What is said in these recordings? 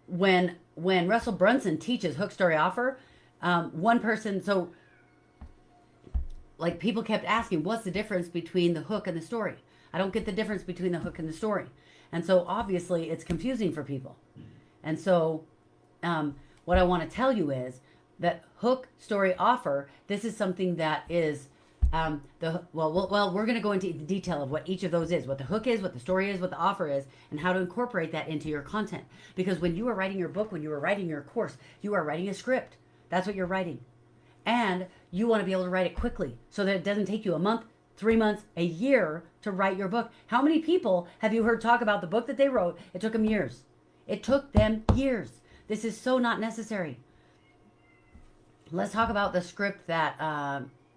when Russell Brunson teaches hook, story, offer, one person, so like people kept asking, what's the difference between the hook and the story? I don't get the difference between the hook and the story. And so obviously it's confusing for people. And so what I want to tell you is that hook, story, offer, this is something that is we're going to go into the detail of what each of those is, what the hook is, what the story is, what the offer is, and how to incorporate that into your content. Because when you are writing your book, when you are writing your course, you are writing a script. That's what you're writing. And you want to be able to write it quickly so that it doesn't take you a month, 3 months, a year to write your book. How many people have you heard talk about the book that they wrote? It took them years. It took them years. This is so not necessary. Let's talk about the script that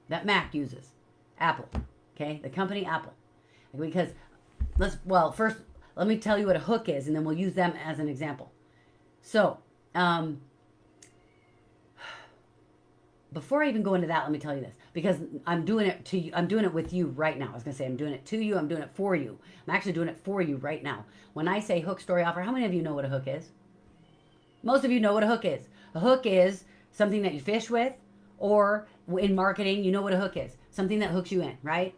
Mac uses, Apple, okay, the company Apple. Because first let me tell you what a hook is, and then we'll use them as an example. So, before I even go into that, let me tell you this, because I'm doing it to you. I'm doing it with you right now. I was gonna say I'm doing it to you. I'm doing it for you. I'm actually doing it for you right now. When I say hook, story, offer, how many of you know what a hook is? Most of you know what a hook is. A hook is something that you fish with, or in marketing, you know what a hook is. Something that hooks you in, right?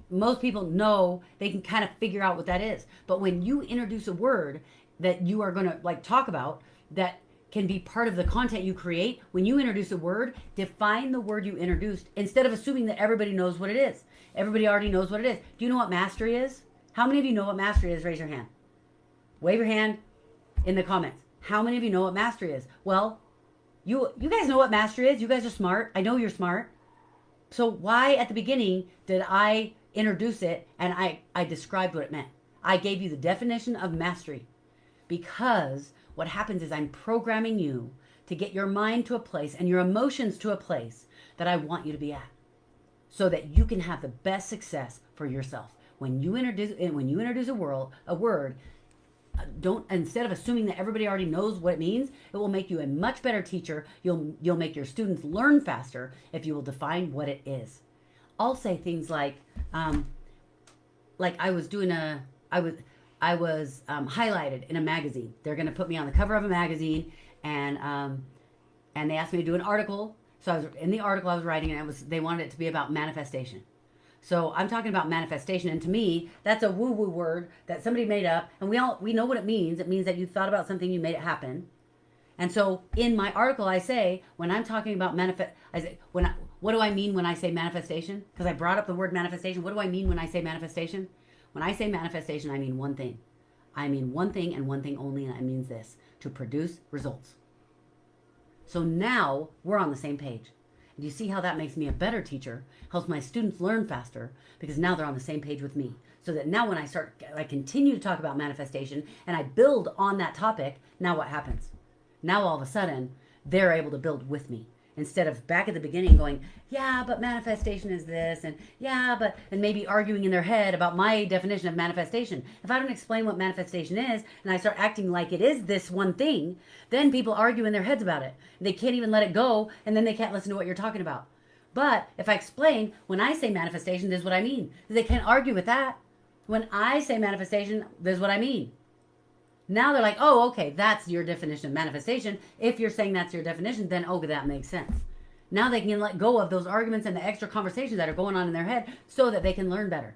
Most people know, they can kind of figure out what that is. But when you introduce a word that you are going to like talk about that can be part of the content you create, when you introduce a word, define the word you introduced instead of assuming that everybody knows what it is. Everybody already knows what it is. Do you know what mastery is? How many of you know what mastery is? Raise your hand. Wave your hand in the comments. How many of you know what mastery is? Well, you guys know what mastery is. You guys are smart. I know you're smart. So why at the beginning did I introduce it and I described what it meant? I gave you the definition of mastery, because what happens is I'm programming you to get your mind to a place and your emotions to a place that I want you to be at, so that you can have the best success for yourself. When you introduce a word, don't, instead of assuming that everybody already knows what it means, it will make you a much better teacher. You'll make your students learn faster if you will define what it is. I'll say things like I was highlighted in a magazine. They're going to put me on the cover of a magazine, and they asked me to do an article. So I was in the article I was writing, and they wanted it to be about manifestation. So I'm talking about manifestation, and to me, that's a woo-woo word that somebody made up, and we know what it means. It means that you thought about something, you made it happen. And so in my article, I say, when I'm talking about what do I mean when I say manifestation? Because I brought up the word manifestation. What do I mean when I say manifestation? When I say manifestation, I mean one thing. I mean one thing and one thing only, and it means this: to produce results. So now we're on the same page. Do you see how that makes me a better teacher, helps my students learn faster, because now they're on the same page with me. So that now when I continue to talk about manifestation and I build on that topic, now what happens? Now all of a sudden, they're able to build with me. Instead of back at the beginning going, yeah, but manifestation is this, and and maybe arguing in their head about my definition of manifestation. If I don't explain what manifestation is, and I start acting like it is this one thing, then people argue in their heads about it. They can't even let it go, and then they can't listen to what you're talking about. But if I explain, when I say manifestation, this is what I mean. They can't argue with that. When I say manifestation, this is what I mean. Now they're like, oh, okay, that's your definition of manifestation. If you're saying that's your definition, then, oh, that makes sense. Now they can let go of those arguments and the extra conversations that are going on in their head so that they can learn better.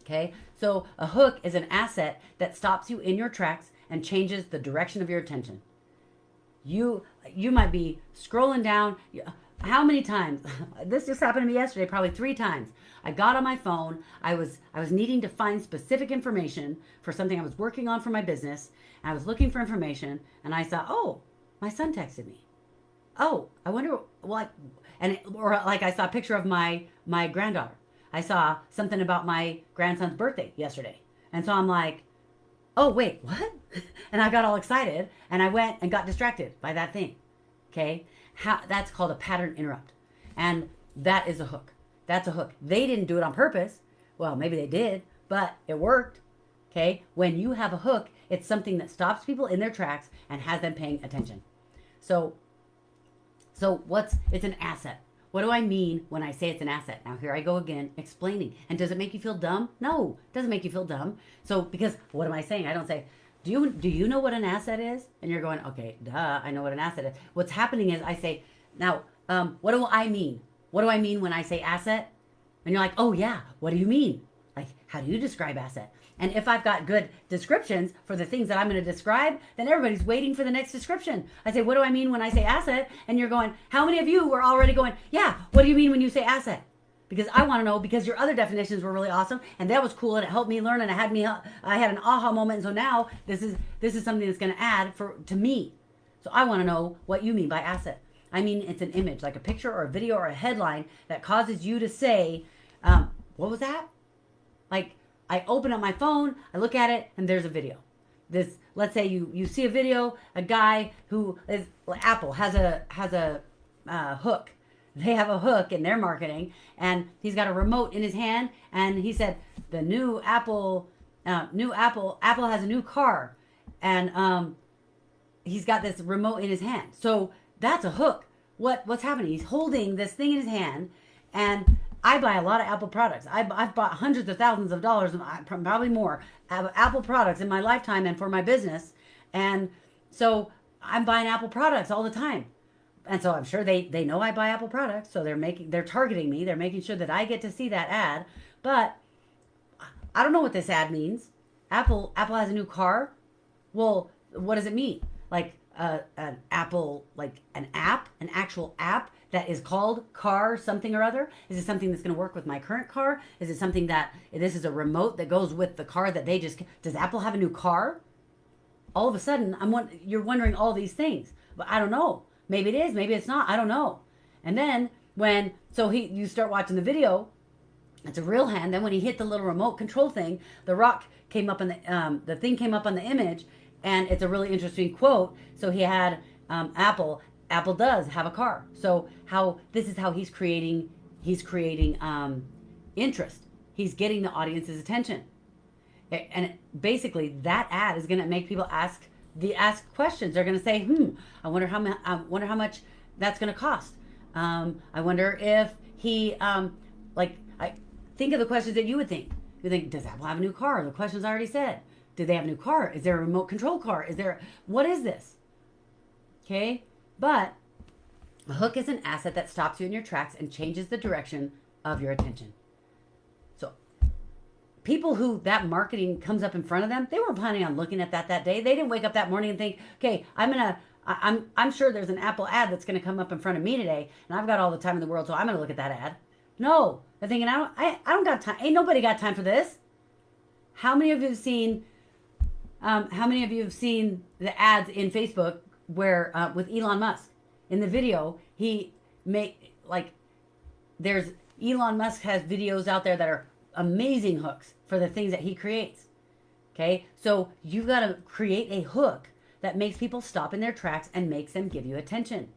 Okay? So a hook is an asset that stops you in your tracks and changes the direction of your attention. You might be scrolling down. How many times? This just happened to me yesterday, probably 3 times. I got on my phone. I was needing to find specific information for something I was working on for my business. I was looking for information, and I saw, oh, my son texted me. Oh, I wonder what, or like I saw a picture of my granddaughter. I saw something about my grandson's birthday yesterday. And so I'm like, oh, wait, what? And I got all excited, and I went and got distracted by that thing. Okay? That's called a pattern interrupt. And that is a hook. That's a hook. They didn't do it on purpose. Well, maybe they did, but it worked. Okay? When you have a hook, it's something that stops people in their tracks and has them paying attention. So it's an asset. What do I mean when I say it's an asset? Now here I go again explaining. And does it make you feel dumb? No, it doesn't make you feel dumb. So because what am I saying? I don't say, Do you know what an asset is? And you're going, okay, duh, I know what an asset is. What's happening is I say, now, what do I mean? What do I mean when I say asset? And you're like, oh yeah, what do you mean? Like, how do you describe asset? And if I've got good descriptions for the things that I'm going to describe, then everybody's waiting for the next description. I say, what do I mean when I say asset? And you're going, how many of you were already going, yeah, what do you mean when you say asset? Because I want to know, because your other definitions were really awesome and that was cool and it helped me learn and I had an aha moment. And so now this is something that's going to add to me. So I want to know what you mean by asset. I mean, it's an image, like a picture or a video or a headline that causes you to say, what was that? Like, I open up my phone, I look at it, and there's a video. Let's say you see a video, a guy who is, Apple has a hook. They have a hook in their marketing, and he's got a remote in his hand, and he said, the Apple has a new car, and he's got this remote in his hand. So that's a hook. What's happening? He's holding this thing in his hand, and I buy a lot of Apple products. I've bought hundreds of thousands of dollars, probably more, of Apple products in my lifetime and for my business. And so I'm buying Apple products all the time. And so I'm sure they know I buy Apple products. So they're targeting me. They're making sure that I get to see that ad. But I don't know what this ad means. Apple has a new car. Well, what does it mean? Like an Apple, like an actual app that is called car something or other? Is it something that's going to work with my current car? Is it something that this is a remote that goes with the car that does Apple have a new car? All of a sudden, you're wondering all these things, but I don't know. Maybe it is, maybe it's not. I don't know. And then you start watching the video. It's a real hand. Then when he hit the little remote control thing, the rock came up on the thing came up on the image, and it's a really interesting quote. So he had Apple does have a car. So this is how he's creating interest. He's getting the audience's attention. And basically that ad is going to make people ask questions. They're going to say, I wonder how much that's going to cost. I wonder if he I think of the questions that you would think. You think, does Apple have a new car? The questions I already said. Do they have a new car? Is there a remote control car? What is this? Okay? But a hook is an asset that stops you in your tracks and changes the direction of your attention. So people who that marketing comes up in front of them, they weren't planning on looking at that day. They didn't wake up that morning and think, okay, I'm sure there's an Apple ad that's going to come up in front of me today, and I've got all the time in the world, so I'm going to look at that ad. No, they're thinking, I don't got time. Ain't nobody got time for this. How many of you have seen the ads in Facebook where with Elon Musk? In the video, Elon Musk has videos out there that are amazing hooks for the things that he creates. Okay, so you've got to create a hook that makes people stop in their tracks and makes them give you attention.